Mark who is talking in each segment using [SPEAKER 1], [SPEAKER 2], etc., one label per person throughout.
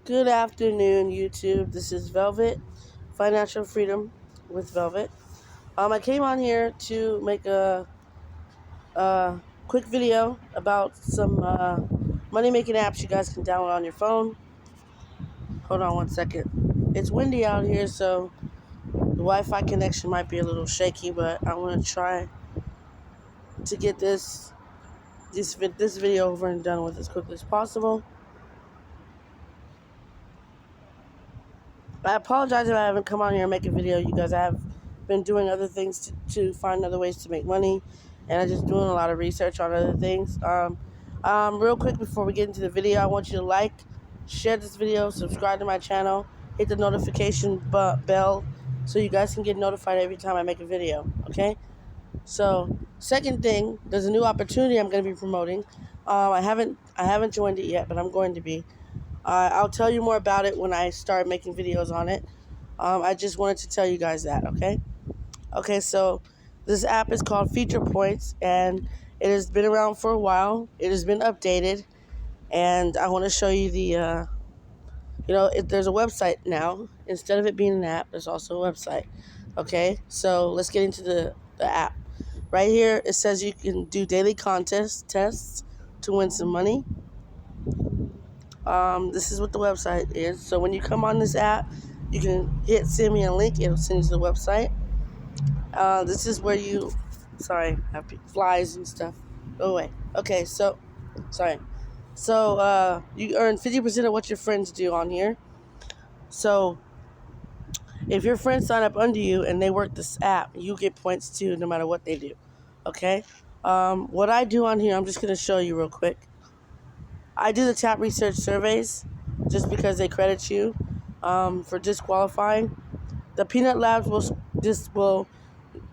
[SPEAKER 1] Good afternoon, YouTube. This is Velvet, Financial Freedom with Velvet. I came on here to make a quick video about some money-making apps you guys can download on your phone. Hold on one second. It's windy out here, so the Wi-Fi connection might be a little shaky, but I'm going to try to get this video over and done with as quickly as possible. I apologize if I haven't come on here and make a video, you guys. I have been doing other things to find other ways to make money, and I'm just doing a lot of research on other things. Real quick before we get into the video, I want you to like, share this video, subscribe to my channel, hit the notification bell so you guys can get notified every time I make a video, okay? So, second thing, there's a new opportunity I'm going to be promoting. I haven't joined it yet, but I'm going to be. I'll tell you more about it when I start making videos on it. I just wanted to tell you guys that, okay? Okay, so this app is called Feature Points, and it has been around for a while. It has been updated, and I want to show you there's a website now. Instead of it being an app, there's also a website, okay? So let's get into the app. Right here, it says you can do daily tests to win some money. This is what the website is. So when you come on this app, you can send me a link. It'll send you to the website. This is where you, sorry, have flies and stuff. Go away. Okay, so, sorry. So you earn 50% of what your friends do on here. So if your friends sign up under you and they work this app, you get points too, no matter what they do. Okay. What I do on here, I'm just gonna show you real quick. I do the tap research surveys just because they credit you for disqualifying. The Peanut Labs will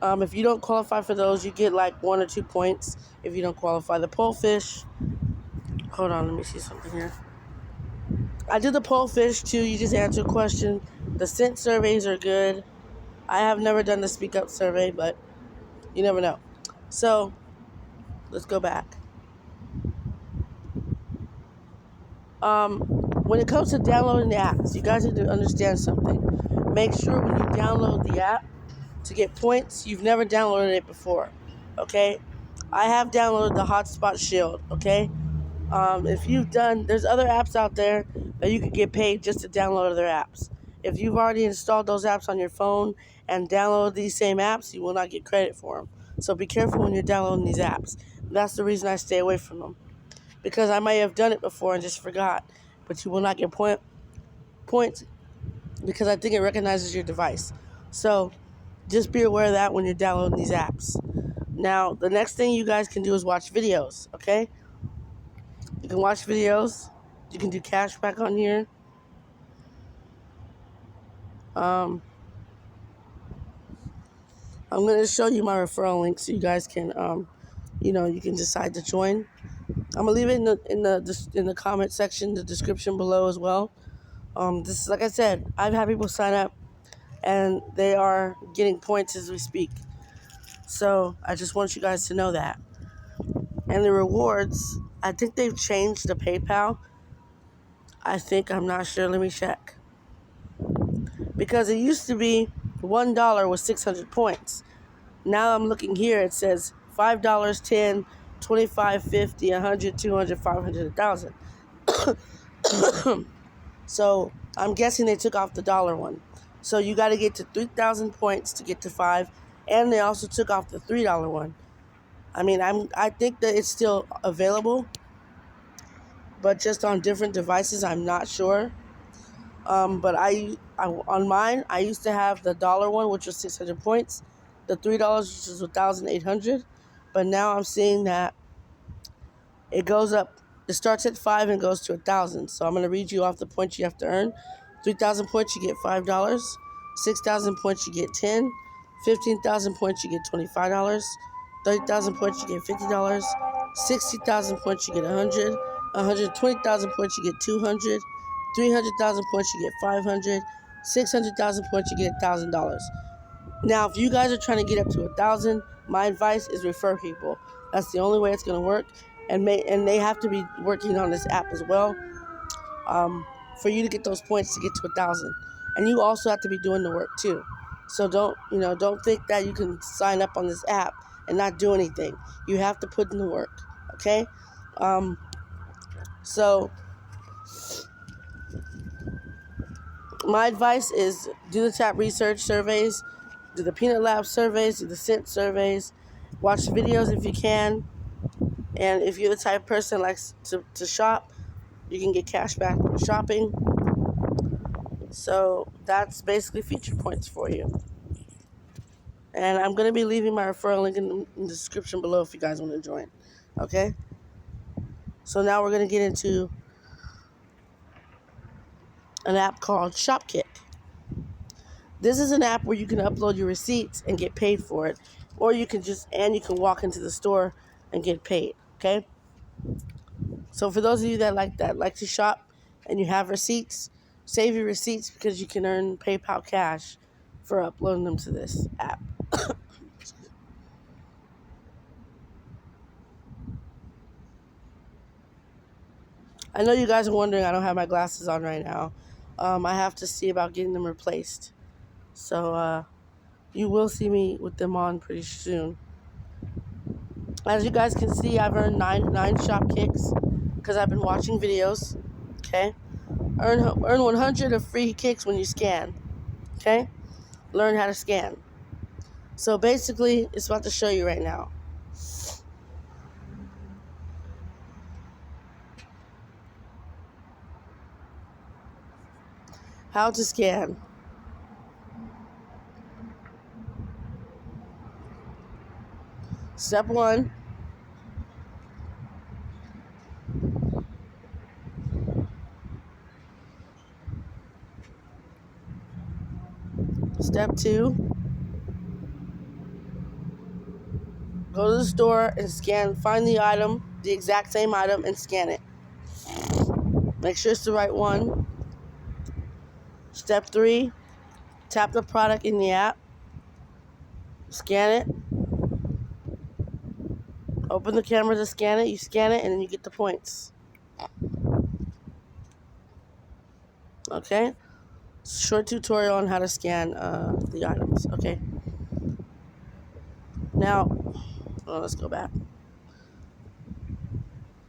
[SPEAKER 1] if you don't qualify for those, you get like 1 or 2 points if you don't qualify. The Pole Fish, hold on, let me see something here. I do the Pole Fish too. You just answer a question. The scent surveys are good. I have never done the Speak Up survey, but you never know. So let's go back. When it comes to downloading the apps, you guys need to understand something. Make sure when you download the app to get points, you've never downloaded it before, okay? I have downloaded the Hotspot Shield, okay? There's other apps out there that you can get paid just to download other apps. If you've already installed those apps on your phone and downloaded these same apps, you will not get credit for them. So be careful when you're downloading these apps. That's the reason I stay away from them. Because I might have done it before and just forgot. But you will not get points because I think it recognizes your device. So just be aware of that when you're downloading these apps. Now, the next thing you guys can do is watch videos, okay? You can watch videos. You can do cash back on here. I'm going to show you my referral link so you guys can, you can decide to join. I'm gonna leave it in the comment section, the description below as well. This is, like I said, I've had people sign up, and they are getting points as we speak. So I just want you guys to know that. And the rewards, I think they've changed the PayPal. I'm not sure. Let me check. Because it used to be $1 was 600 points. Now I'm looking here. It says $5, 10. 25, 50, 100, 200, 500, 1,000. So I'm guessing they took off the dollar one. So you got to get to 3,000 points to get to 5, and they also took off the $3 one. I mean, I think that it's still available, but just on different devices. I'm not sure. But on mine, I used to have the dollar one, which was 600 points, the $3, which was 1,800. But now I'm seeing that it goes up. It starts at 5 and goes to 1,000. So I'm going to read you off the points you have to earn. 3,000 points, you get $5. 6,000 points, you get 10. 15,000 points, you get $25. 30,000 points, you get $50. 60,000 points, you get 100. 120,000 points, you get 200. 300,000 points, you get 500. 600,000 points, you get $1,000. Now, if you guys are trying to get up to 1,000, my advice is refer people. That's the only way it's going to work, and they have to be working on this app as well. for you to get those points to get to 1,000. And you also have to be doing the work too. So don't think that you can sign up on this app and not do anything. You have to put in the work, okay? So my advice is do the tap research surveys, do the peanut lab surveys, do the scent surveys, watch videos if you can. And if you're the type of person that likes to shop, you can get cash back for shopping. So that's basically feature points for you. And I'm going to be leaving my referral link in the description below if you guys want to join. Okay? So now we're going to get into an app called ShopKick. This is an app where you can upload your receipts and get paid for it. Or you can walk into the store and get paid. Okay? So for those of you that like to shop and you have receipts, save your receipts because you can earn PayPal cash for uploading them to this app. I know you guys are wondering I don't have my glasses on right now. I have to see about getting them replaced. So you will see me with them on pretty soon. As you guys can see, I've earned nine shop kicks because I've been watching videos. Okay? Earn 100 of free kicks when you scan. Okay? Learn how to scan. So basically, it's about to show you right now. How to scan. Step 1. Step 2. Go to the store and find the item, the exact same item, and scan it. Make sure it's the right one. Step 3. Tap the product in the app. Scan it. Open the camera to scan it. You scan it, and then you get the points. Okay? Short tutorial on how to scan the items. Okay. Now, let's go back.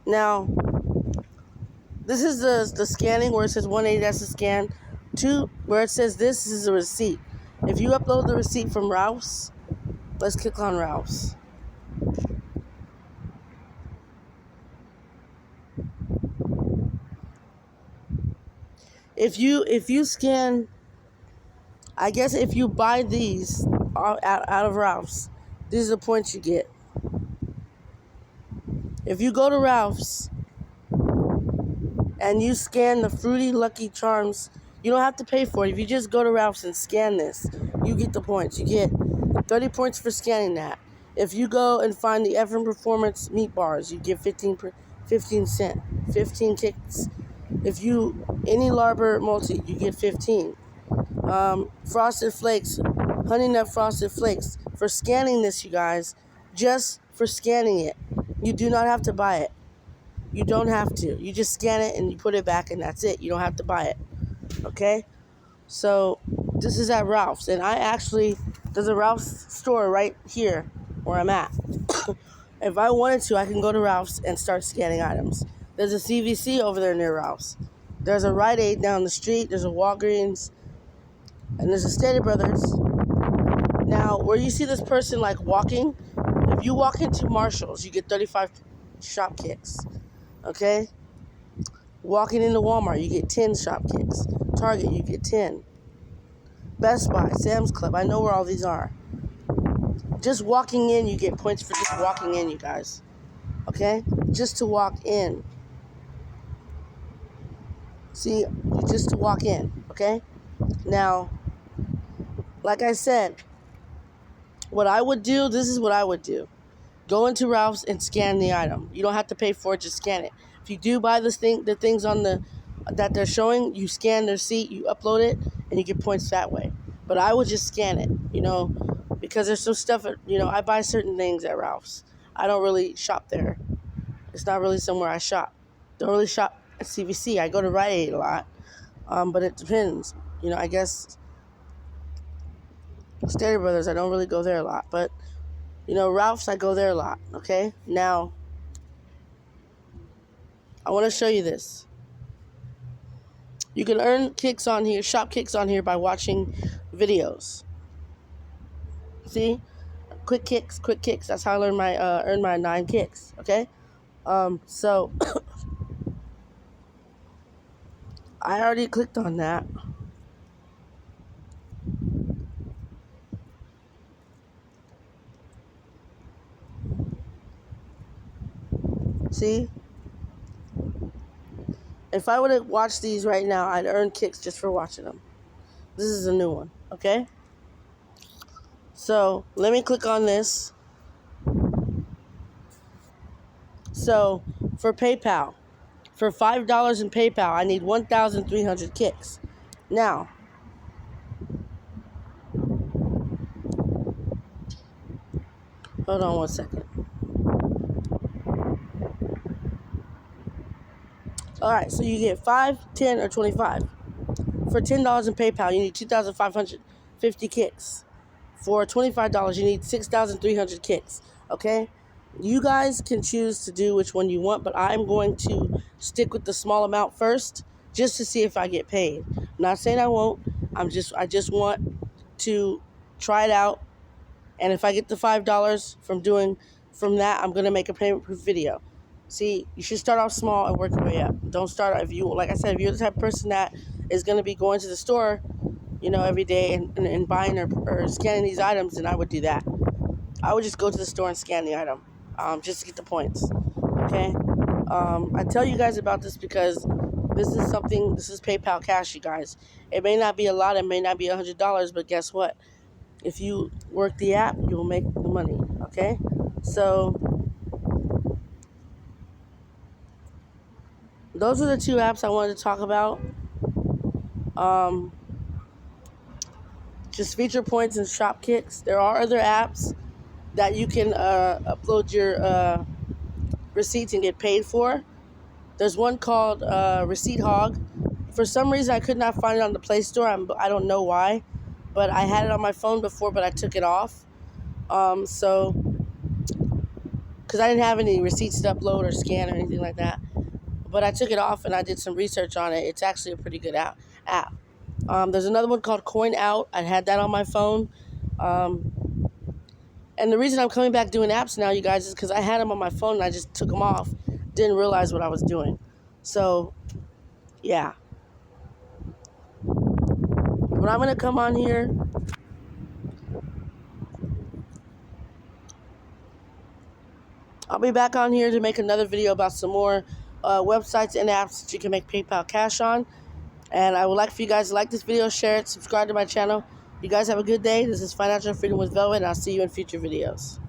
[SPEAKER 1] Now, this is the scanning where it says 180, that's the scan. 2, where it says this is a receipt. If you upload the receipt from Ralph's, let's click on Ralph's. If you scan, I guess if you buy these out of Ralph's, these are the points you get. If you go to Ralph's and you scan the Fruity Lucky Charms, you don't have to pay for it. If you just go to Ralph's and scan this, you get the points. You get 30 points for scanning that. If you go and find the Ephraim Performance meat bars, you get 15 kicks. If you any Larber multi, you get 15. Frosted Flakes, Honey Nut Frosted Flakes. For scanning this, you guys, just for scanning it, you do not have to buy it. You don't have to. You just scan it and you put it back, and that's it. You don't have to buy it. Okay? So this is at Ralph's, and there's a Ralph's store right here where I'm at. If I wanted to, I can go to Ralph's and start scanning items. There's a CVC over there near Ralph's. There's a Rite Aid down the street. There's a Walgreens. And there's a Stater Brothers. Now, where you see this person like walking, if you walk into Marshall's, you get 35 shop kicks. Okay? Walking into Walmart, you get 10 shop kicks. Target, you get 10. Best Buy, Sam's Club, I know where all these are. Just walking in, you get points for just walking in, you guys. Okay? Just to walk in. See, just to walk in, okay? Now, like I said, what I would do, this is what I would do. Go into Ralph's and scan the item. You don't have to pay for it, just scan it. If you do buy the things on that they're showing, you scan their receipt, you upload it, and you get points that way. But I would just scan it, because there's some stuff, I buy certain things at Ralph's. I don't really shop there. It's not really somewhere I shop. Don't really shop at CVC. I go to Rite Aid a lot. But it depends. I guess Stater Brothers, I don't really go there a lot. But, Ralph's, I go there a lot, okay? Now, I want to show you this. You can earn kicks on here, shop kicks on here by watching videos. See? Quick kicks. That's how I earn my 9 kicks, okay? So, I already clicked on that. See? If I would have watched these right now, I'd earn kicks just for watching them. This is a new one, okay? So, let me click on this. So, for PayPal, for $5 in PayPal, I need 1,300 kicks. Now, hold on one second. Alright, so you get 5, 10, or 25. For $10 in PayPal, you need 2,550 kicks. For $25, you need 6,300 kicks. Okay? You guys can choose to do which one you want, but I'm going to stick with the small amount first, just to see if I get paid. I'm not saying I won't. I just want to try it out, and if I get the $5 from that, I'm gonna make a payment proof video. See, you should start off small and work your way up. Don't start if like I said, if you're the type of person that is gonna be going to the store, every day and buying or scanning these items, then I would do that. I would just go to the store and scan the item, just to get the points. Okay. I tell you guys about this because this is PayPal Cash, you guys. It may not be a lot, it may not be $100, but guess what? If you work the app, you will make the money, okay? So, those are the 2 apps I wanted to talk about. Just feature points and shop kicks. There are other apps that you can upload your receipts and get paid for. There's one called Receipt Hog. For some reason, I could not find it on the Play Store. I don't know why, but I had it on my phone before, but I took it off. Because I didn't have any receipts to upload or scan or anything like that. But I took it off and I did some research on it. It's actually a pretty good app. There's another one called Coin Out. I had that on my phone. And the reason I'm coming back doing apps now, you guys, is because I had them on my phone and I just took them off. Didn't realize what I was doing. So, yeah. But I'm going to come on here. I'll be back on here to make another video about some more websites and apps that you can make PayPal Cash on. And I would like for you guys to like this video, share it, subscribe to my channel. You guys have a good day. This is Financial Freedom with Velvet, and I'll see you in future videos.